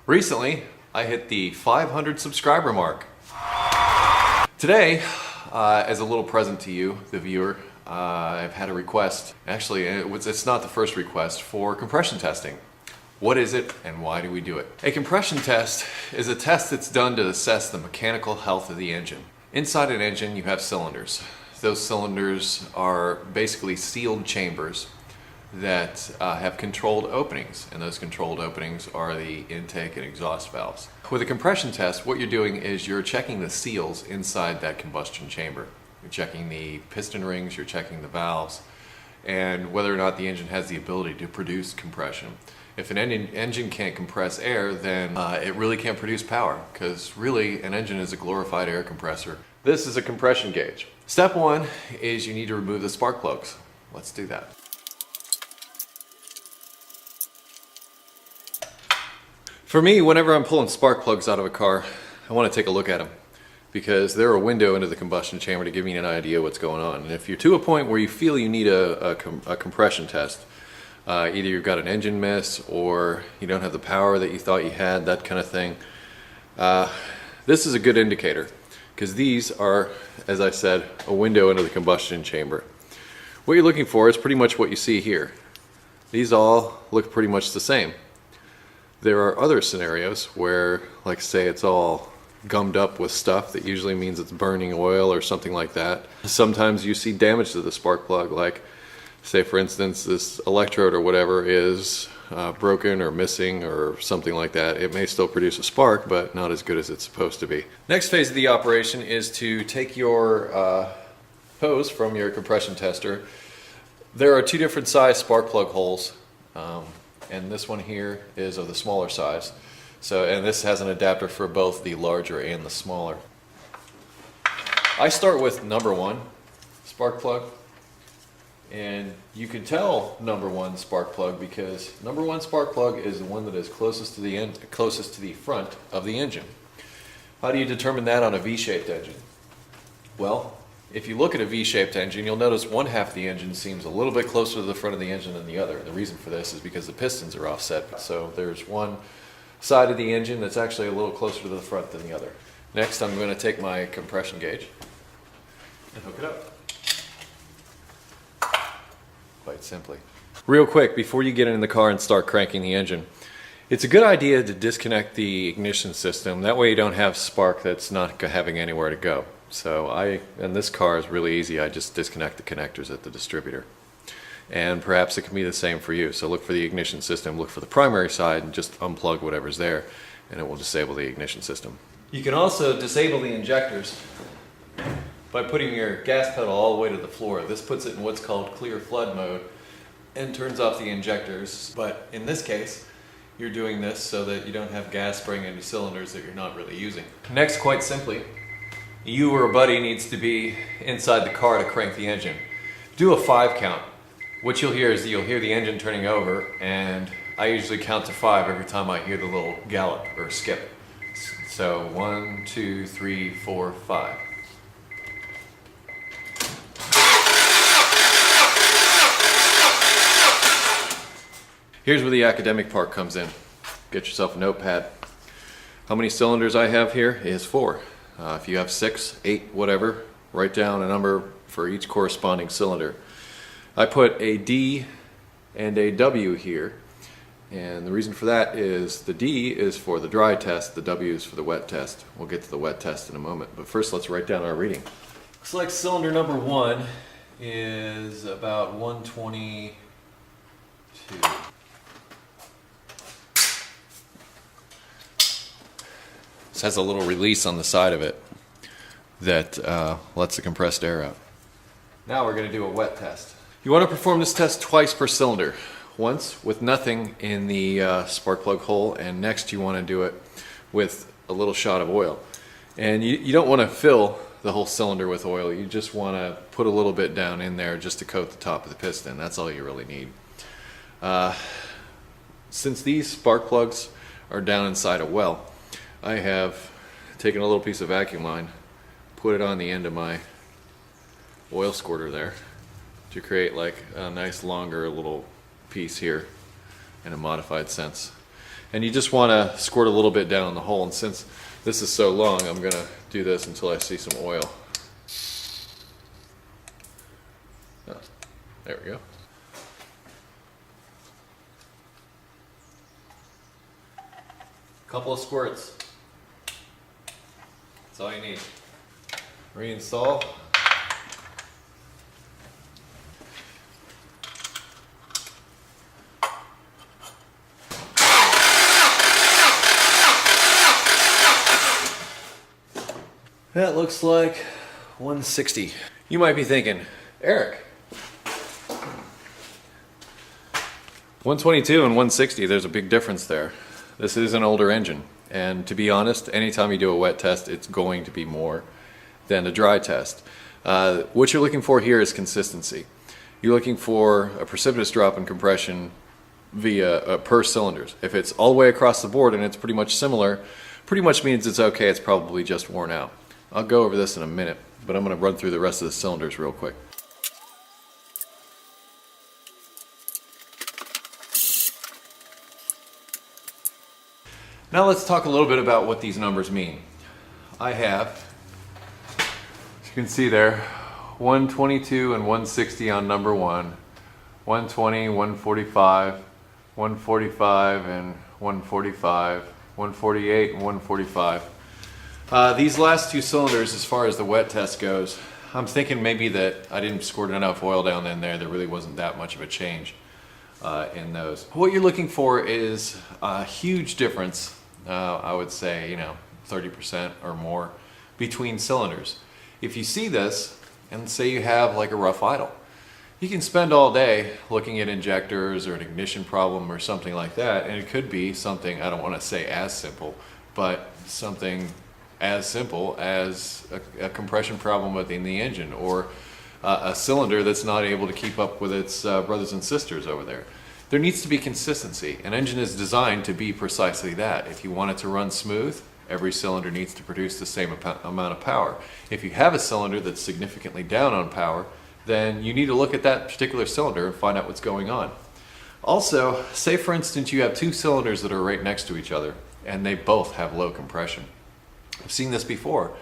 Recently, I hit the 500 subscriber mark. Today, as a little present to you, the viewer, I've had a request. Actually, it's not the first request for compression testing. What is it and why do we do it? A compression test is a test that's done to assess the mechanical health of the engine. Inside an engine, you have cylinders. Those cylinders are basically sealed chambers that have controlled openings, and those controlled openings are the intake and exhaust valves. With a compression test, what you're doing is you're checking the seals inside that combustion chamber. You're checking the piston rings, you're checking the valves, and whether or not the engine has the ability to produce compression. If an engine can't compress air, then it really can't produce power, because really an engine is a glorified air compressor. This is a compression gauge. Step one is you need to remove the spark plugs. Let's do that. For me, whenever I'm pulling spark plugs out of a car, I want to take a look at them because they're a window into the combustion chamber to give me an idea what's going on. And if you're to a point where you feel you need a compression test, either you've got an engine miss or you don't have the power that you thought you had, that kind of thing, this is a good indicator because these are, as I said, a window into the combustion chamber. What you're looking for is pretty much what you see here. These all look pretty much the same. There are other scenarios where, like say, it's all gummed up with stuff that usually means it's burning oil or something like that. Sometimes you see damage to the spark plug, like say for instance this electrode or whatever is broken or missing or something like that. It may still produce a spark, but not as good as it's supposed to be. Next phase of the operation is to take your hose from your compression tester. There are two different size spark plug holes. And this one here is of the smaller size. And this has an adapter for both the larger and the smaller. I start with number one spark plug, and you can tell number one spark plug because number one spark plug is the one that is closest to the front of the engine. How do you determine that on a V-shaped engine? Well, if you look at a V-shaped engine, you'll notice one half of the engine seems a little bit closer to the front of the engine than the other. And the reason for this is because the pistons are offset. So there's one side of the engine that's actually a little closer to the front than the other. Next, I'm going to take my compression gauge and hook it up. Quite simply. Real quick, before you get in the car and start cranking the engine, it's a good idea to disconnect the ignition system. That way you don't have spark that's not having anywhere to go. So and this car is really easy. I just disconnect the connectors at the distributor. And perhaps it can be the same for you. So look for the ignition system, look for the primary side, and just unplug whatever's there, and it will disable the ignition system. You can also disable the injectors by putting your gas pedal all the way to the floor. This puts it in what's called clear flood mode and turns off the injectors. But in this case, you're doing this so that you don't have gas spraying into cylinders that you're not really using. Next, quite simply, you or a buddy needs to be inside the car to crank the engine. Do a 5 count. What you'll hear is you'll hear the engine turning over, and I usually count to 5 every time I hear the little gallop or skip. So 1, 2, 3, 4, 5. Here's where the academic part comes in. Get yourself a notepad. How many cylinders I have here is 4. If you have 6, 8, whatever, write down a number for each corresponding cylinder. I put a D and a W here, and the reason for that is the D is for the dry test, the W is for the wet test. We'll get to the wet test in a moment, but first let's write down our reading. Looks like cylinder number 1 is about 122. This has a little release on the side of it that lets the compressed air out. Now we're going to do a wet test. You want to perform this test twice per cylinder. Once with nothing in the spark plug hole, and next you want to do it with a little shot of oil. And you don't want to fill the whole cylinder with oil. You just want to put a little bit down in there just to coat the top of the piston. That's all you really need. Since these spark plugs are down inside a well, I have taken a little piece of vacuum line, put it on the end of my oil squirter there to create like a nice longer little piece here in a modified sense. And you just want to squirt a little bit down the hole, and since this is so long, I'm going to do this until I see some oil. Oh, there we go. Couple of squirts. That's all you need. Reinstall. That looks like 160. You might be thinking, Eric, 122 and 160, there's a big difference there. This is an older engine, and to be honest, anytime you do a wet test, it's going to be more than a dry test. What you're looking for here is consistency. You're looking for a precipitous drop in compression via per cylinders. If it's all the way across the board and it's pretty much similar, pretty much means it's okay, it's probably just worn out. I'll go over this in a minute, but I'm going to run through the rest of the cylinders real quick. Now let's talk a little bit about what these numbers mean. I have, as you can see there, 122 and 160 on number 1, 120, 145, 145 and 145, 148 and 145. These last two cylinders, as far as the wet test goes, I'm thinking maybe that I didn't squirt enough oil down in there. There really wasn't that much of a change in those. What you're looking for is a huge difference, I would say, 30% or more between cylinders. If you see this, and say you have like a rough idle, you can spend all day looking at injectors or an ignition problem or something like that, and it could be something, I don't want to say as simple, but something as simple as a compression problem within the engine, or a cylinder that's not able to keep up with its brothers and sisters over there. There needs to be consistency. An engine is designed to be precisely that. If you want it to run smooth, every cylinder needs to produce the same amount of power. If you have a cylinder that's significantly down on power, then you need to look at that particular cylinder and find out what's going on. Also, say for instance you have two cylinders that are right next to each other and they both have low compression. I've seen this before,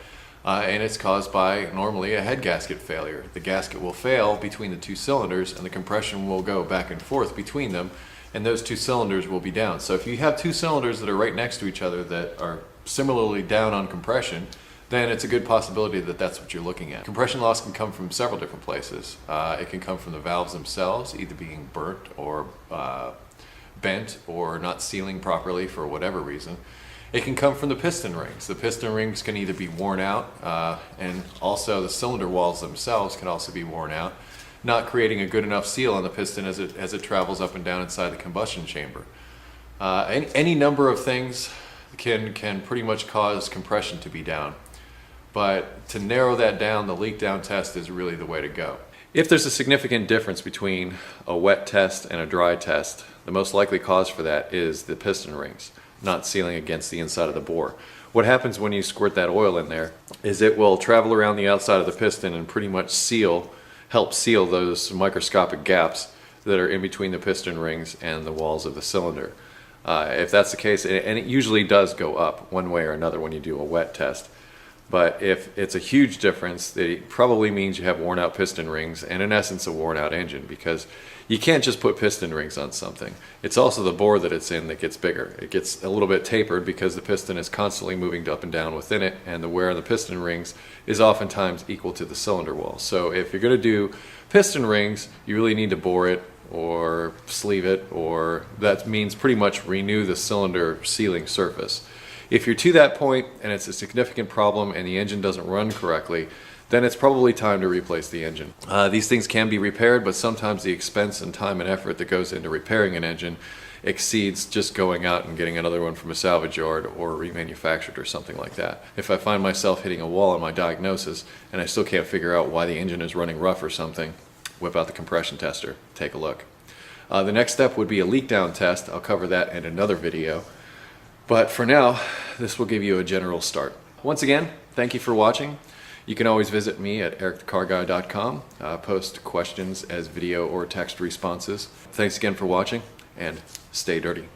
and it's caused by normally a head gasket failure. The gasket will fail between the two cylinders and the compression will go back and forth between them, and those two cylinders will be down. So if you have two cylinders that are right next to each other that are similarly down on compression, then it's a good possibility that that's what you're looking at. Compression loss can come from several different places. It can come from the valves themselves, either being burnt or bent or not sealing properly for whatever reason. It can come from the piston rings. The piston rings can either be worn out, and also the cylinder walls themselves can also be worn out, not creating a good enough seal on the piston as it travels up and down inside the combustion chamber. Any number of things can pretty much cause compression to be down. But to narrow that down, the leak down test is really the way to go. If there's a significant difference between a wet test and a dry test, the most likely cause for that is the piston rings not sealing against the inside of the bore. What happens when you squirt that oil in there is it will travel around the outside of the piston and pretty much help seal those microscopic gaps that are in between the piston rings and the walls of the cylinder. If that's the case, and it usually does go up one way or another when you do a wet test, but if it's a huge difference, it probably means you have worn out piston rings and in essence a worn out engine, because you can't just put piston rings on something. It's also the bore that it's in that gets bigger. It gets a little bit tapered because the piston is constantly moving up and down within it, and the wear on the piston rings is oftentimes equal to the cylinder wall. So if you're going to do piston rings, you really need to bore it or sleeve it, or that means pretty much renew the cylinder sealing surface. If you're to that point and it's a significant problem and the engine doesn't run correctly, then it's probably time to replace the engine. These things can be repaired, but sometimes the expense and time and effort that goes into repairing an engine exceeds just going out and getting another one from a salvage yard or remanufactured or something like that. If I find myself hitting a wall in my diagnosis and I still can't figure out why the engine is running rough or something, whip out the compression tester, take a look. The next step would be a leak down test. I'll cover that in another video. But for now, this will give you a general start. Once again, thank you for watching. You can always visit me at ericthecarguy.com, post questions as video or text responses. Thanks again for watching, and stay dirty.